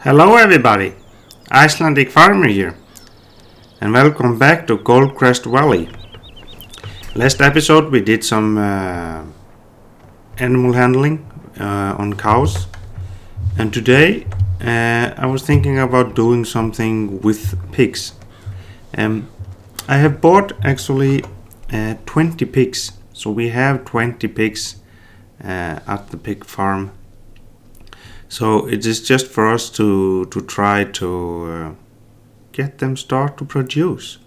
Hello everybody, Icelandic Farmer here, and welcome back to Goldcrest Valley. Last episode we did some animal handling on cows, and today I was thinking about doing something with pigs. I have bought actually 20 pigs, so we have 20 pigs at the pig farm. So it is just for us to try to get them start to produce.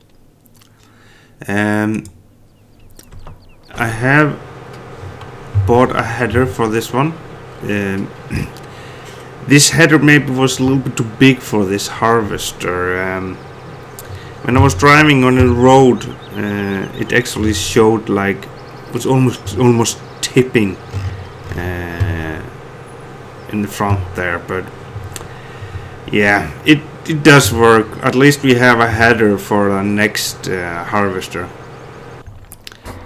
I have bought a header for this one. This header maybe was a little bit too big for this harvester. When I was driving on the road, it actually showed like it was almost tipping in the front there, but yeah, it does work. At least we have a header for the next harvester.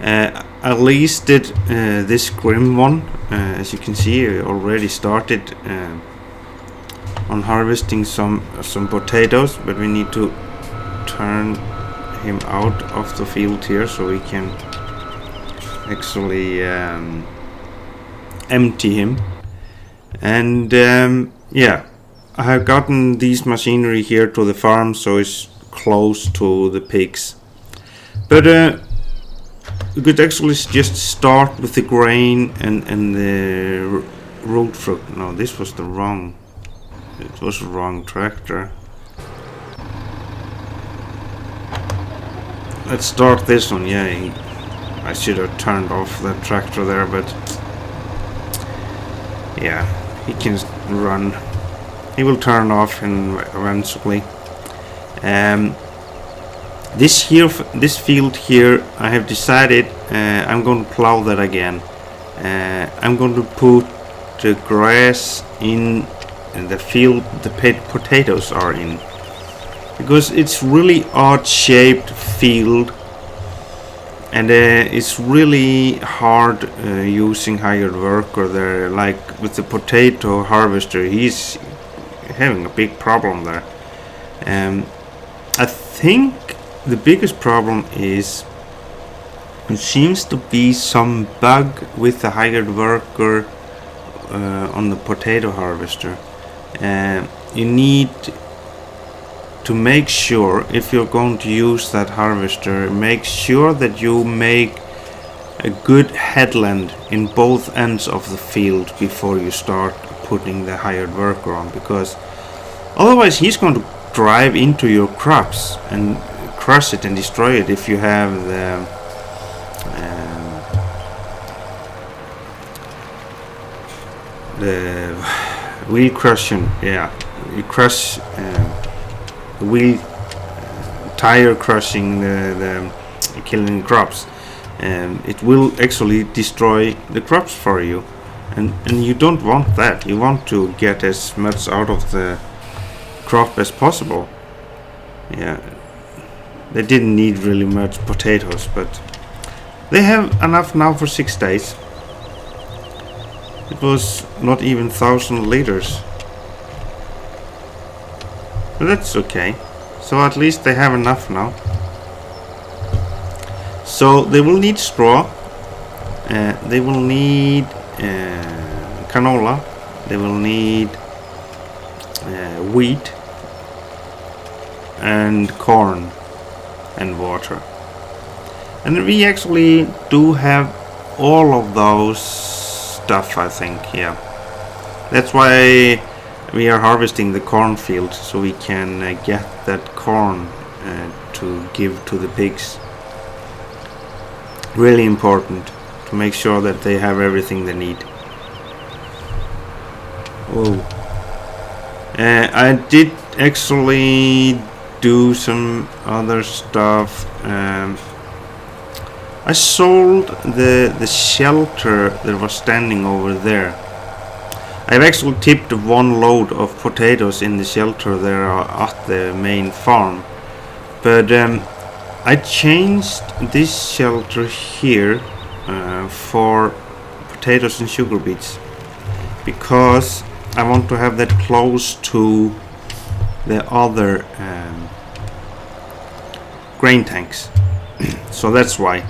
At least did this grim one, as you can see, already started on harvesting some potatoes, but we need to turn him out of the field here so we can actually empty him. And yeah, I have gotten these machinery here to the farm, so it's close to the pigs. But we could actually just start with the grain and the root fruit. No, this was the wrong. It was the wrong tractor. Let's start this one. Yeah, I should have turned off that tractor there, but yeah. He can run. He will turn off eventually. This field here, I have decided I'm going to plow that again. I'm going to put the grass in the field the potatoes are in, because it's really odd-shaped field. And it's really hard using hired worker there. Like with the potato harvester, he's having a big problem there. I think the biggest problem is it seems to be some bug with the hired worker on the potato harvester. You need to make sure, if you're going to use that harvester, make sure that you make a good headland in both ends of the field before you start putting the hired worker on, because otherwise he's going to drive into your crops and crush it and destroy it if you have the wheel crushing. Yeah, you crush wheel tire crushing the killing crops, and it will actually destroy the crops for you, and you don't want that. You want to get as much out of the crop as possible. Yeah, they didn't need really much potatoes, but they have enough now for 6 days. It was not even 1,000 liters. But that's okay. So at least they have enough now. So they will need straw. They will need canola. They will need wheat and corn and water. And we actually do have all of those stuff, I think. Yeah. That's why we are harvesting the cornfield, so we can get that corn to give to the pigs. Really important to make sure that they have everything they need. Oh, I did actually do some other stuff. I sold the shelter that was standing over there. I've actually tipped 1 load of potatoes in the shelter there at the main farm, but I changed this shelter here for potatoes and sugar beets, because I want to have that close to the other grain tanks. So that's why.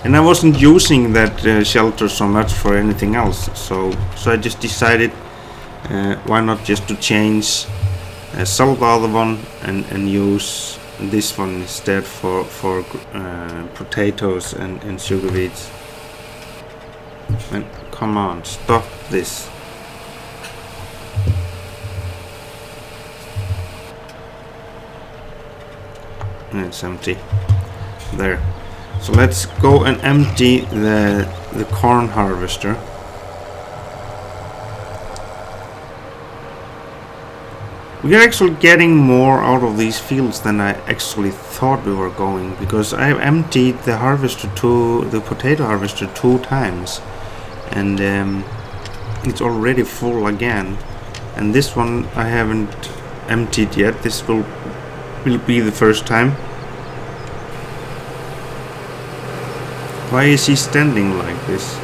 And I wasn't using that shelter so much for anything else, so I just decided why not just to change, sell the other one and use this one instead for potatoes and sugar beets. And come on, stop this. And it's empty. There. So let's go and empty the corn harvester. We are actually getting more out of these fields than I actually thought we were going, because I emptied the potato harvester 2 times, and it's already full again. And this one I haven't emptied yet. This will be the first time. Why is he standing like this?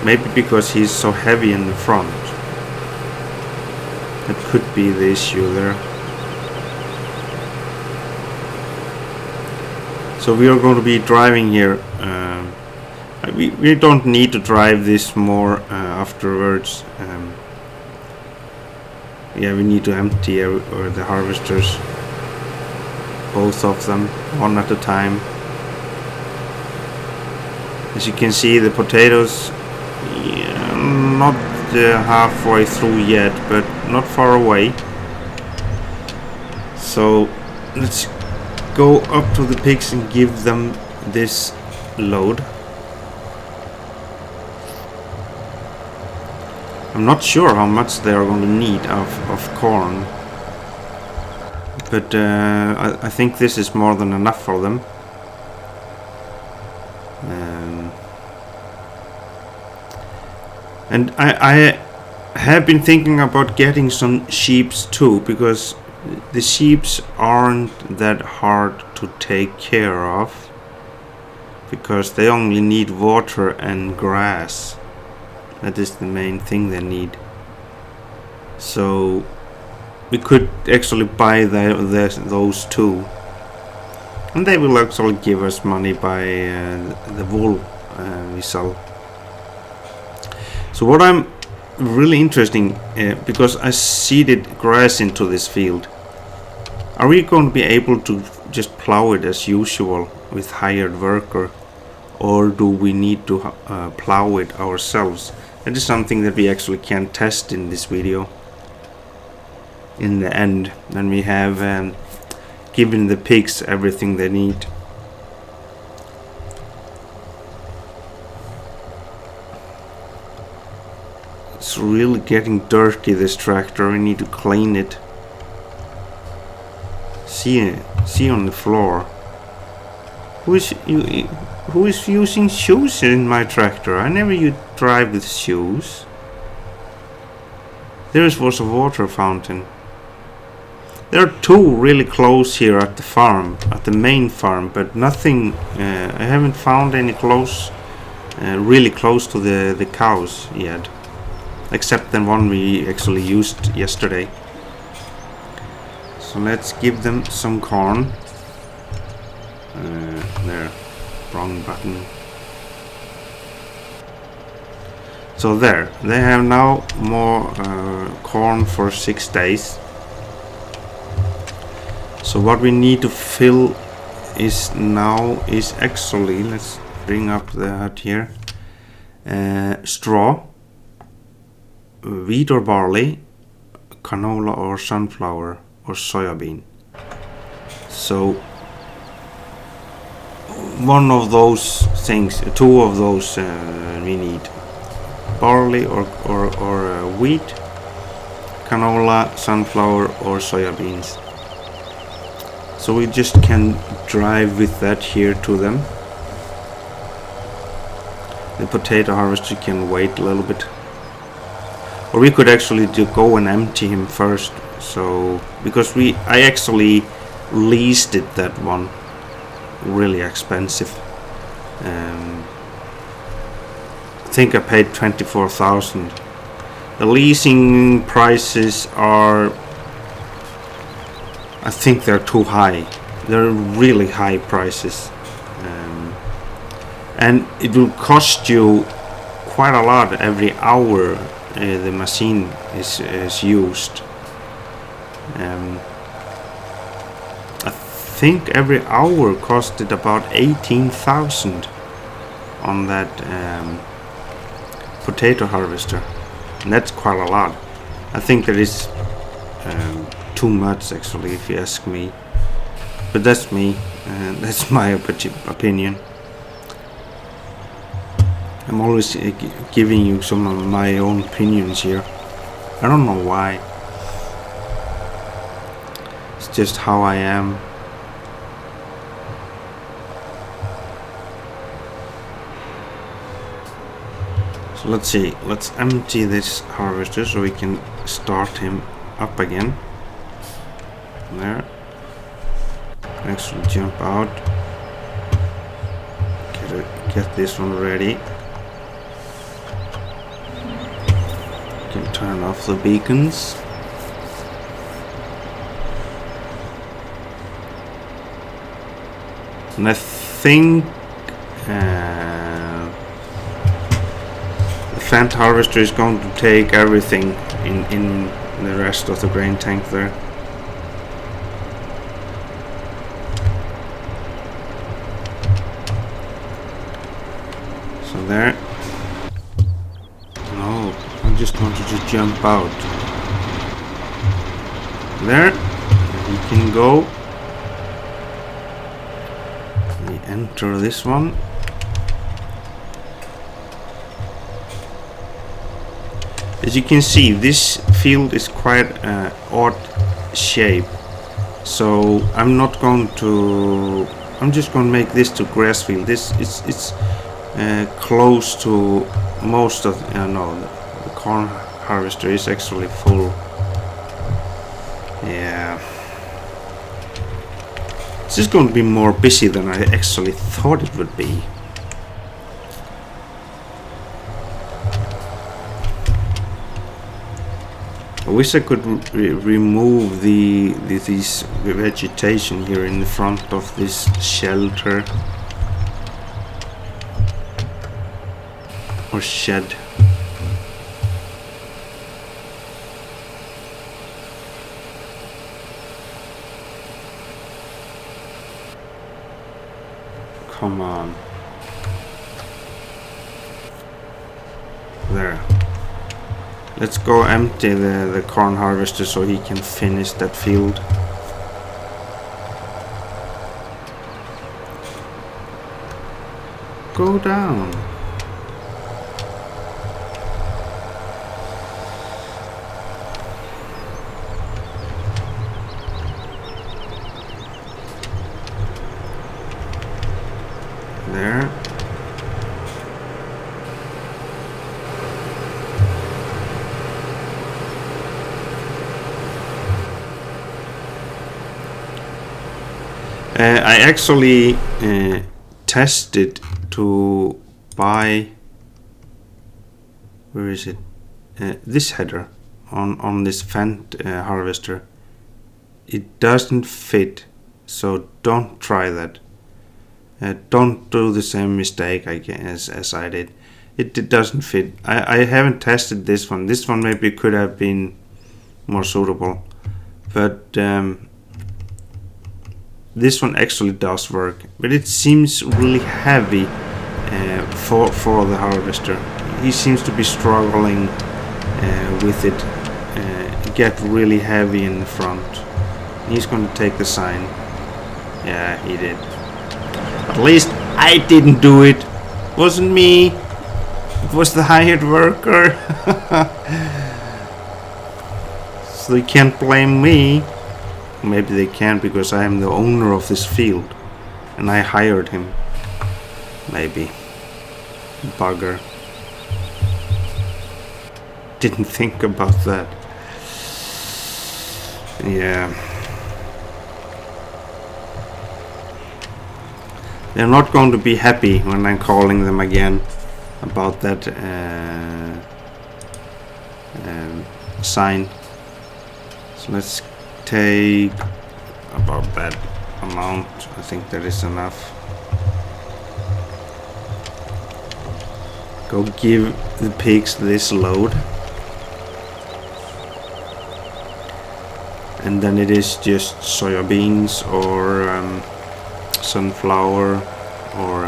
Maybe because he's so heavy in the front. That could be the issue there. So we are going to be driving here. We don't need to drive this more afterwards. Yeah, we need to empty the harvesters. Both of them, one at a time. As you can see, the potatoes, not halfway through yet, but not far away. So let's go up to the pigs and give them this load. I'm not sure how much they are going to need of corn, but I think this is more than enough for them. And I have been thinking about getting some sheeps too, because the sheeps aren't that hard to take care of, because they only need water and grass. That is the main thing they need. So we could actually buy those two, and they will actually give us money by the wool we sell. So what I'm really interesting, because I seeded grass into this field, are we going to be able to just plow it as usual with hired worker, or do we need to plow it ourselves? That is something that we actually can test in this video in the end, when we have given the pigs everything they need. It's really getting dirty, this tractor. We need to clean it. See on the floor. Who is using shoes in my tractor? I never drive with shoes. There was a water fountain. There are 2 really close here at the farm, at the main farm, but nothing. I haven't found any really close to the cows yet, except the one we actually used yesterday. So let's give them some corn. There, wrong button. So there, they have now more corn for 6 days. So what we need to fill is actually, let's bring up the hut here, straw, wheat or barley, canola or sunflower or soybean. So one of those things, 2 of those we need: barley or wheat, canola, sunflower or soybeans. So we just can drive with that here to them. The potato harvester can wait a little bit, or we could actually go and empty him first. So because I actually leased it, that one, really expensive. I think I paid 24,000, The leasing prices are, I think they're too high. They're really high prices, and it will cost you quite a lot every hour the machine is used. I think every hour costed about 18,000 on that potato harvester, and that's quite a lot. I think that is too much, actually, if you ask me, but that's me, and that's my opinion. I'm always giving you some of my own opinions here. I don't know why. It's just how I am. So let's see. Let's empty this harvester so we can start him up again. There. Actually jump out. Get this one ready. Can turn off the beacons. And I think the Fendt harvester is going to take everything in the rest of the grain tank there. So there. No, I just wanted to jump out. There. You can go. We enter this one. As you can see, this field is quite odd shape, so I'm just going to make this to grass field. This it's close to most of no, the corn harvester is actually full. Yeah, this is going to be more busy than I actually thought it would be. I wish I could remove this vegetation here in the front of this shelter or shed. Come on. There. Let's go empty the corn harvester so he can finish that field. Go down. There. I actually tested to buy, where is it, this header on this Fendt harvester. It doesn't fit, so don't try that. Don't do the same mistake as I did. It doesn't fit. I haven't tested this one. This one maybe could have been more suitable, but this one actually does work, but it seems really heavy for the harvester. He seems to be struggling with it. Get really heavy in the front. He's going to take the sign. Yeah, he did. At least I didn't do it. Wasn't me. It was the hired worker. So they can't blame me. Maybe they can, because I am the owner of this field and I hired him. Maybe. Bugger. Didn't think about that. Yeah. They're not going to be happy when I'm calling them again about that sign. So let's take about that amount. I think that is enough. Go give the pigs this load. And then it is just soybeans or sunflower or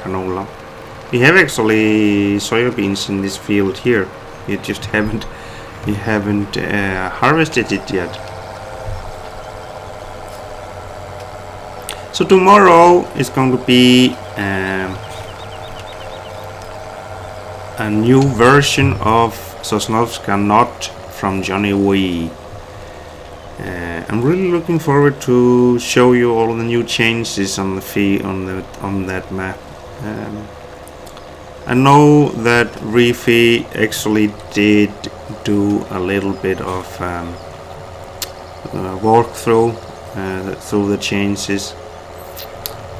canola. We have actually soybeans in this field here. We just haven't harvested it yet. So tomorrow is going to be a new version of Sosnovska Not from Johnny Wee. I'm really looking forward to show you all the new changes on that map. I know that Reefy actually did do a little bit of walkthrough through the changes,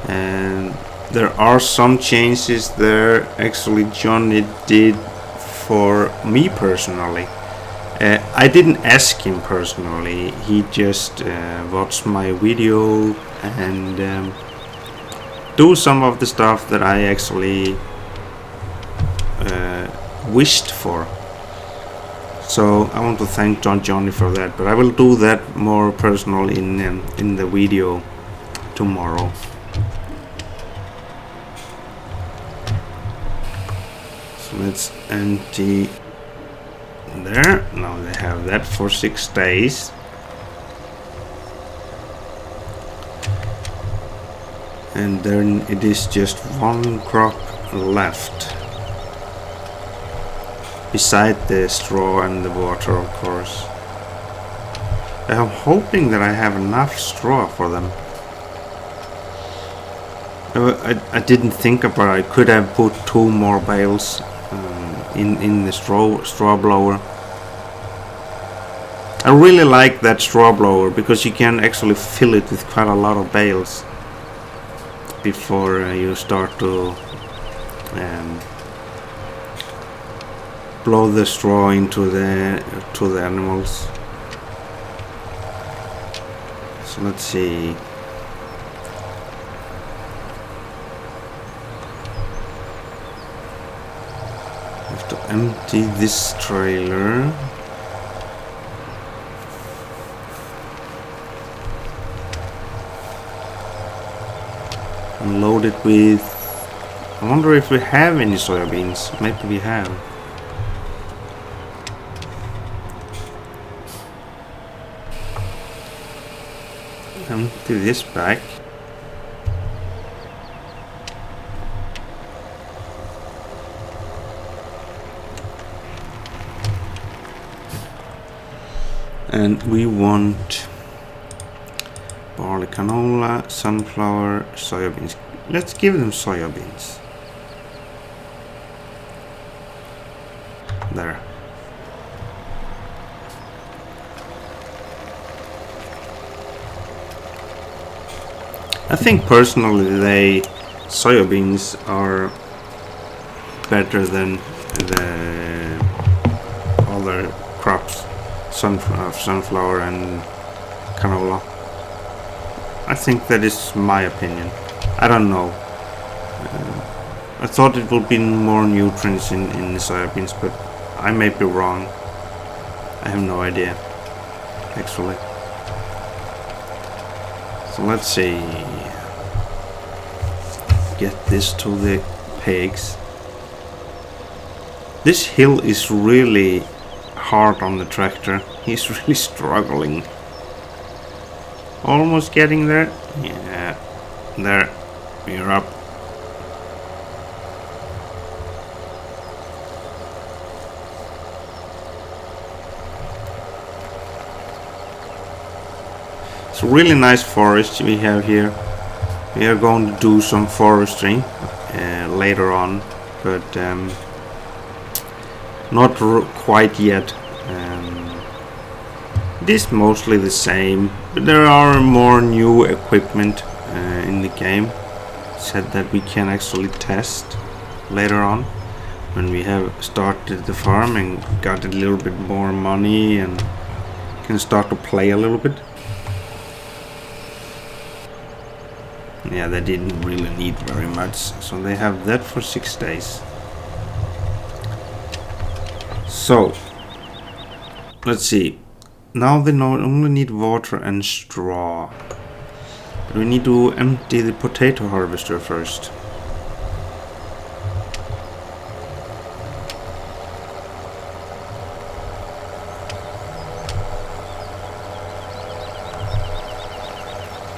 and there are some changes there actually Johnny did for me personally. I didn't ask him personally, he just watched my video and do some of the stuff that I actually wished for. So I want to thank Johnny for that, but I will do that more personal in the video tomorrow. So let's empty there. Now they have that for 6 days. And then it is just one crop left, beside the straw and the water, of course. I'm hoping that I have enough straw for them. I didn't think about it. I could have put 2 more bales in the straw blower. I really like that straw blower because you can actually fill it with quite a lot of bales before you start to blow the straw into the animals. So let's see. Have to empty this trailer. And load it with... I wonder if we have any soybeans. Maybe we have. Empty this back. And we want barley, canola, sunflower, soybeans. Let's give them soybeans. There. I think personally soybeans are better than the other crops, sunflower and canola. I think that is my opinion. I don't know. I thought it would be more nutrients in the soybeans, but I may be wrong. I have no idea, actually. So let's see. Get this to the pigs. This hill is really hard on the tractor. He's really struggling. Almost getting there. Yeah, there. We're up. It's a really nice forest we have here. We are going to do some forestry later on, but not quite yet. It is mostly the same, but there are more new equipment in the game. Said that we can actually test later on. when we have started the farm and got a little bit more money and can start to play a little bit. Yeah, they didn't really need very much, so they have that for 6 days. So let's see. Now they only need water and straw, but we need to empty the potato harvester first.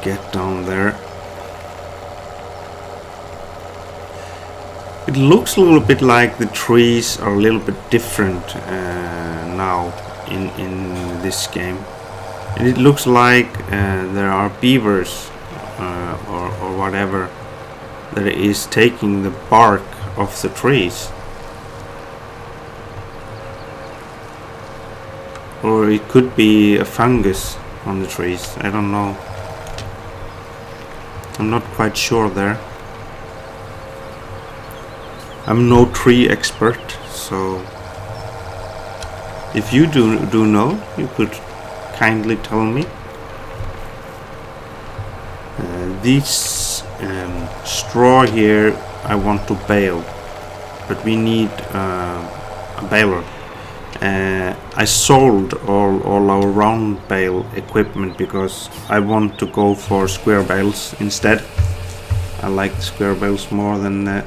Get down there. It looks a little bit like the trees are a little bit different now in this game, and it looks like there are beavers or whatever that is taking the bark of the trees, or it could be a fungus on the trees. I don't know. I'm not quite sure there. I'm no tree expert, so if you do know, you could kindly tell me. This straw here I want to bale, but we need a baler. I sold all our round bale equipment because I want to go for square bales instead. I like the square bales more than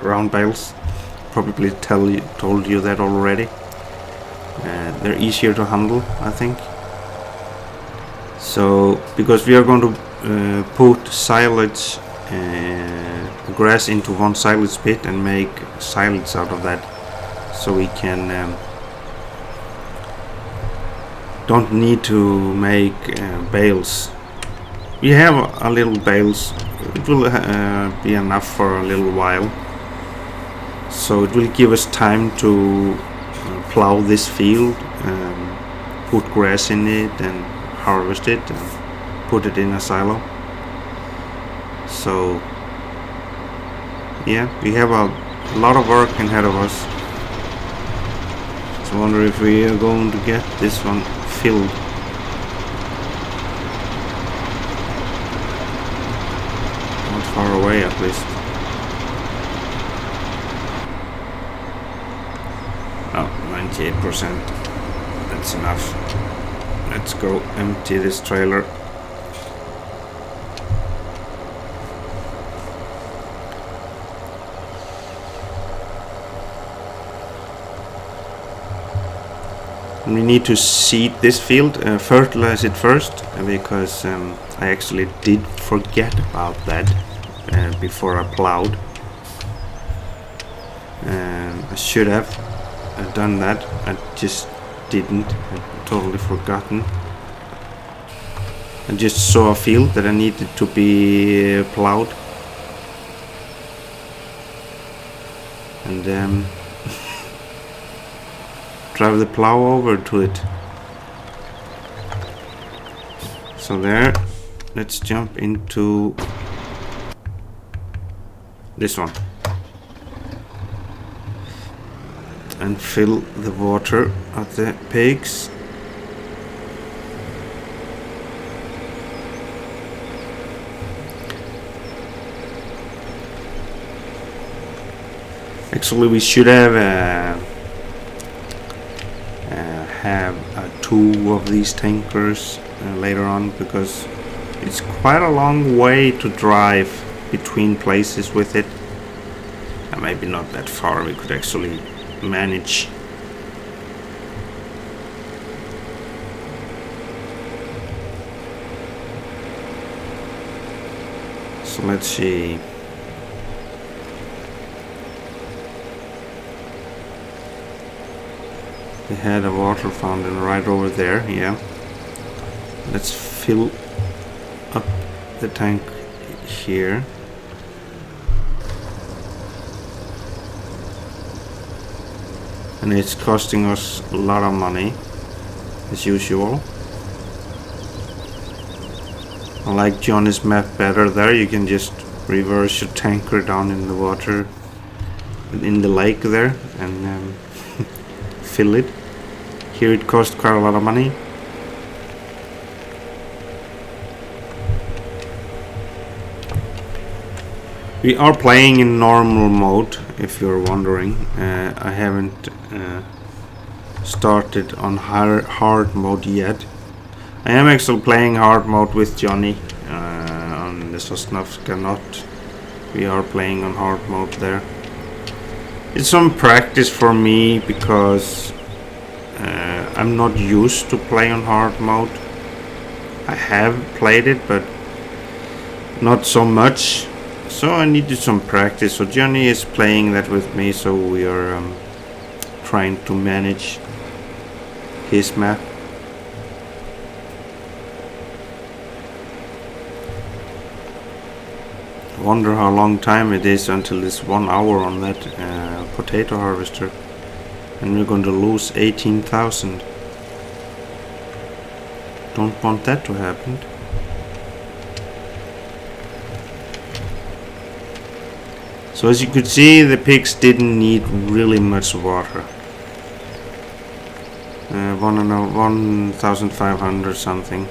round bales. Probably told you that already. They're easier to handle, I think. So because we are going to put silage grass into one silage pit and make silage out of that, so we can don't need to make bales. We have a little bales. It will be enough for a little while, so it will give us time to plow this field, put grass in it and harvest it and put it in a silo. So yeah, we have a lot of work ahead of us. So I wonder if we are going to get this one filled. Not far away at least. Oh, 98%. That's enough. Let's go empty this trailer. We need to seed this field, fertilize it first, because I actually did forget about that before I plowed. I should have done that. I just didn't. I'd totally forgotten. I just saw a field that I needed to be plowed, and drive the plow over to it. So there, let's jump into this one and fill the water at the pigs. Actually, we should have two of these tankers later on, because it's quite a long way to drive between places with it. Maybe not that far, we could actually manage. So let's see. They had a water fountain right over there, yeah. Let's fill up the tank here. And it's costing us a lot of money, as usual. I like Johnny's map better there. You can just reverse your tanker down in the water in the lake there and fill it. Here it costs quite a lot of money. We are playing in normal mode, if you're wondering. I haven't started on hard mode yet. I am actually playing hard mode with Johnny on the Sosnovska Knot. We are playing on hard mode there. It's some practice for me because I'm not used to play on hard mode. I have played it, but not so much. So I needed some practice. So Johnny is playing that with me. So we are trying to manage his map. Wonder how long time it is until it's 1 hour on that potato harvester, and we're going to lose 18,000. Don't want that to happen. So as you could see, the pigs didn't need really much water. 1,500 something,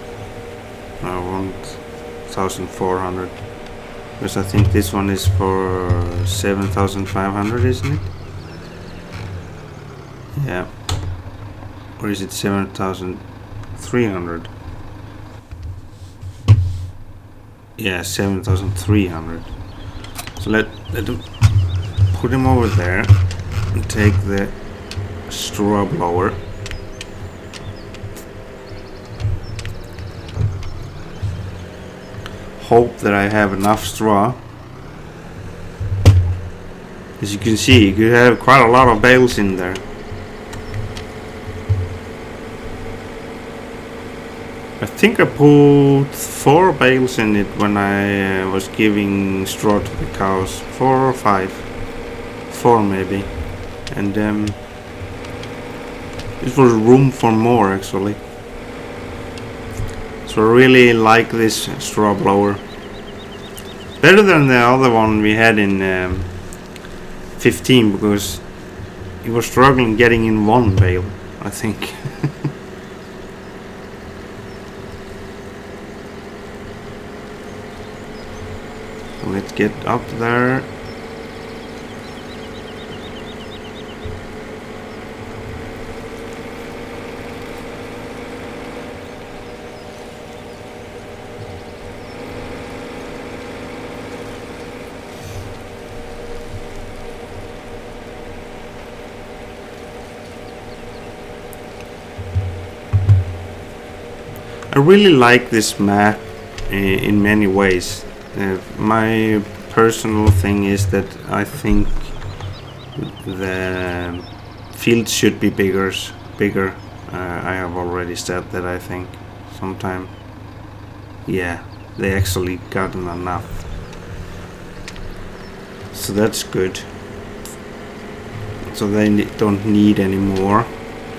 1,400. Because I think this one is for 7,500, isn't it? Yeah. Or is it 7,300? Yeah, 7,300. So let put him over there and take the straw blower. Hope that I have enough straw. As you can see, you could have quite a lot of bales in there. I think I put 4 bales in it when I was giving straw to the cows. 4 or 5. 4 maybe. And it was room for more actually. So I really like this straw blower. Better than the other one we had in 15, because he was struggling getting in 1 bale, I think. So let's get up there. I really like this map in many ways. My personal thing is that I think the fields should be bigger. I have already said that. I think sometime. Yeah, they actually gotten enough. So that's good. So they don't need any more.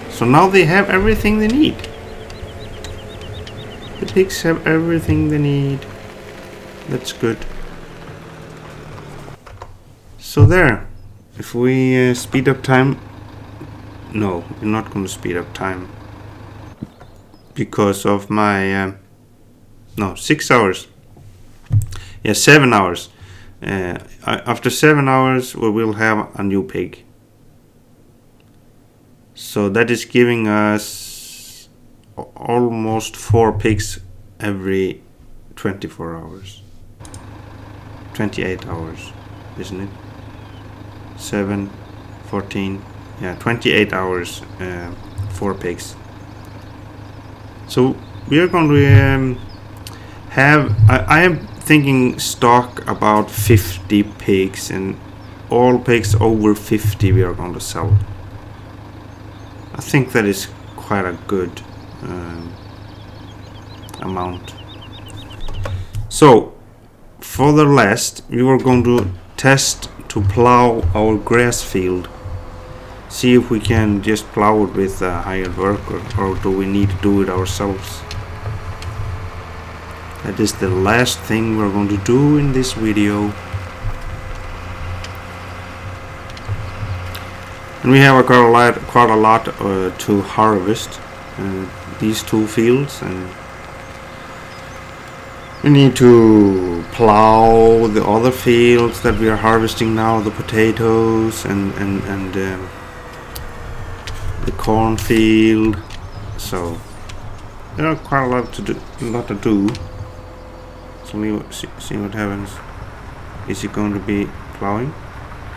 So now they have everything they need. The pigs have everything they need. That's good. So there. If we speed up time... No, we're not going to speed up time. Because of my... no, 6 hours. Yeah, 7 hours. After 7 hours we will have a new pig. So that is giving us almost 4 pigs every 24 hours. 28 hours, isn't it? 7, 14, yeah, 28 hours, 4 pigs. So we are going to have, I am thinking stock about 50 pigs, and all pigs over 50 we are going to sell. I think that is quite a good amount. So for the last, we were going to test to plow our grass field, see if we can just plow it with a hired worker, or do we need to do it ourselves. That is the last thing we're going to do in this video. And we have quite a lot to harvest these two fields, and we need to plow the other fields that we are harvesting now, the potatoes and the cornfield. So there are quite a lot to do. So let's see what happens. Is it going to be plowing?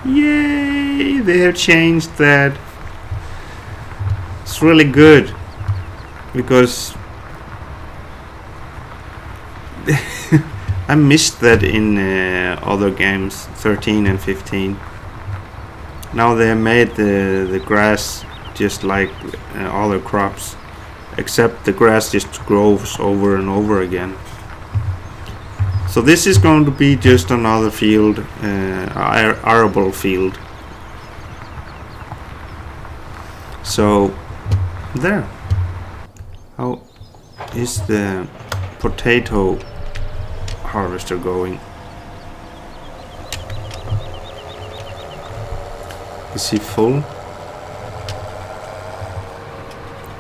Yay! They have changed that. It's really good because I missed that in other games, 13 and 15. Now they made the grass just like other crops, except the grass just grows over and over again. So this is going to be just another field, arable field. So there. How is the potato harvester going? Is he full?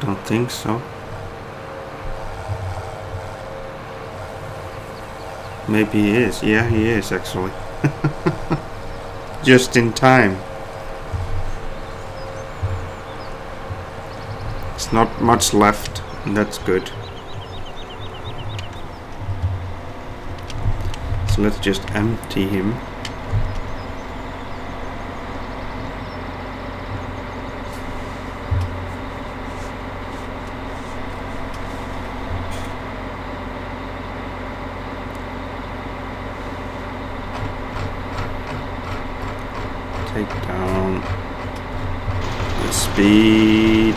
Don't think so. Maybe he is. Yeah, he is actually. Just in time. It's not much left, and that's good. So let's just empty him. Take down the speed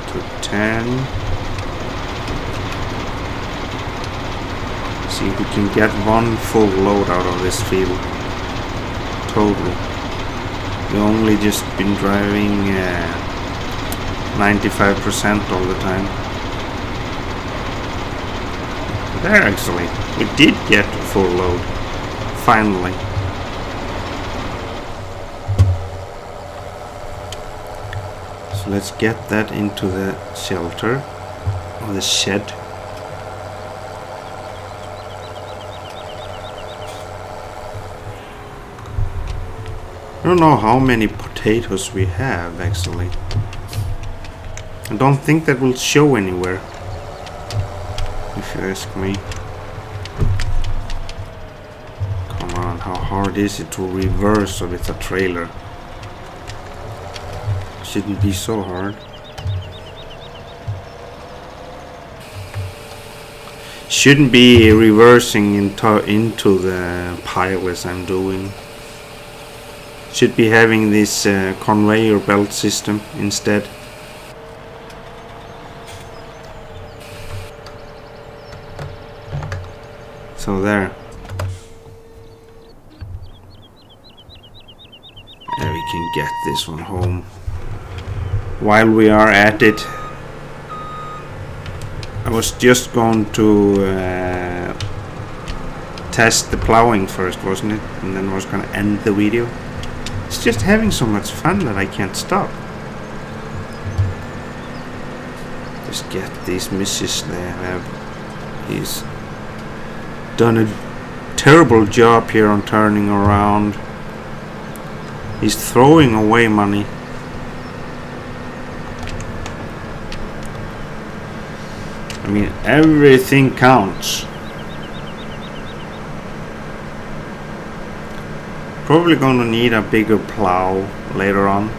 to 10. See if we can get one full load out of this field. Totally. We only just been driving 95% all the time. There actually, we did get a full load. Finally. Let's get that into the shelter or the shed. I don't know how many potatoes we have actually. I don't think that will show anywhere, if you ask me. Come on, how hard is it to reverse with a trailer? Shouldn't be so hard. Shouldn't be reversing into the pile as I'm doing. Should be having this conveyor belt system instead. So there. And we can get this one home. While we are at it, I was just going to test the plowing first, wasn't it? And then I was going to end the video. It's just having so much fun that I can't stop. Just get these misses there. He's done a terrible job here on turning around. He's throwing away money. I mean, everything counts. Probably going to need a bigger plow later on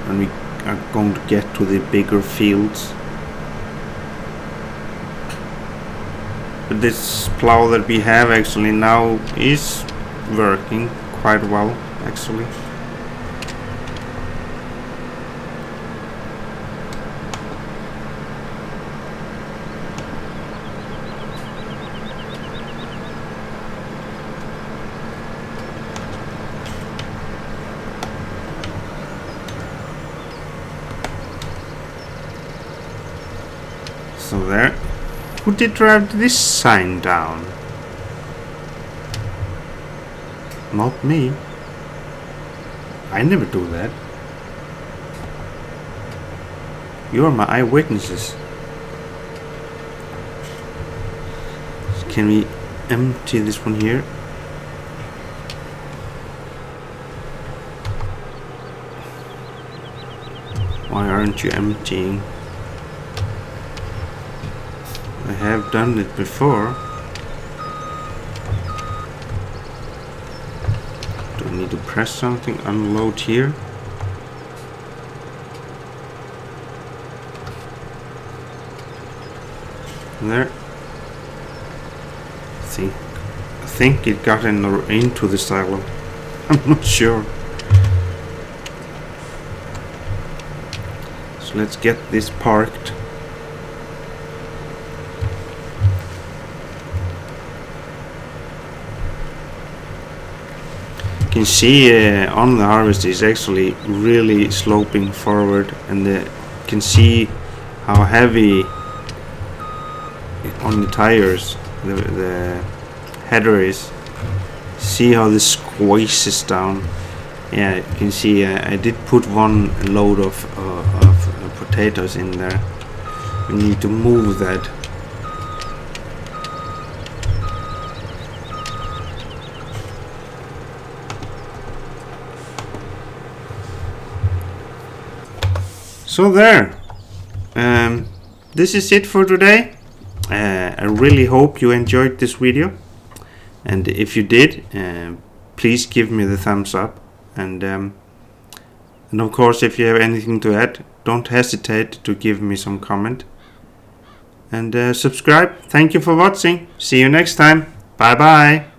when we are going to get to the bigger fields. But this plow that we have actually now is working quite well, actually. So there. Who did drive this sign down? Not me. I never do that. You are my eyewitnesses. Can we empty this one here? Why aren't you emptying? I have done it before. Do I need to press something? Unload here. There. I think it got into the silo. I'm not sure. So let's get this parked. You can see on the harvest is actually really sloping forward, and you can see how heavy on the tires the header is. See how this squeezes down. Yeah, you can see I did put one load of potatoes in there. We need to move that. So there. This is it for today. I really hope you enjoyed this video, and if you did, please give me the thumbs up, and of course, if you have anything to add, don't hesitate to give me some comment, and subscribe. Thank you for watching. See you next time. Bye bye.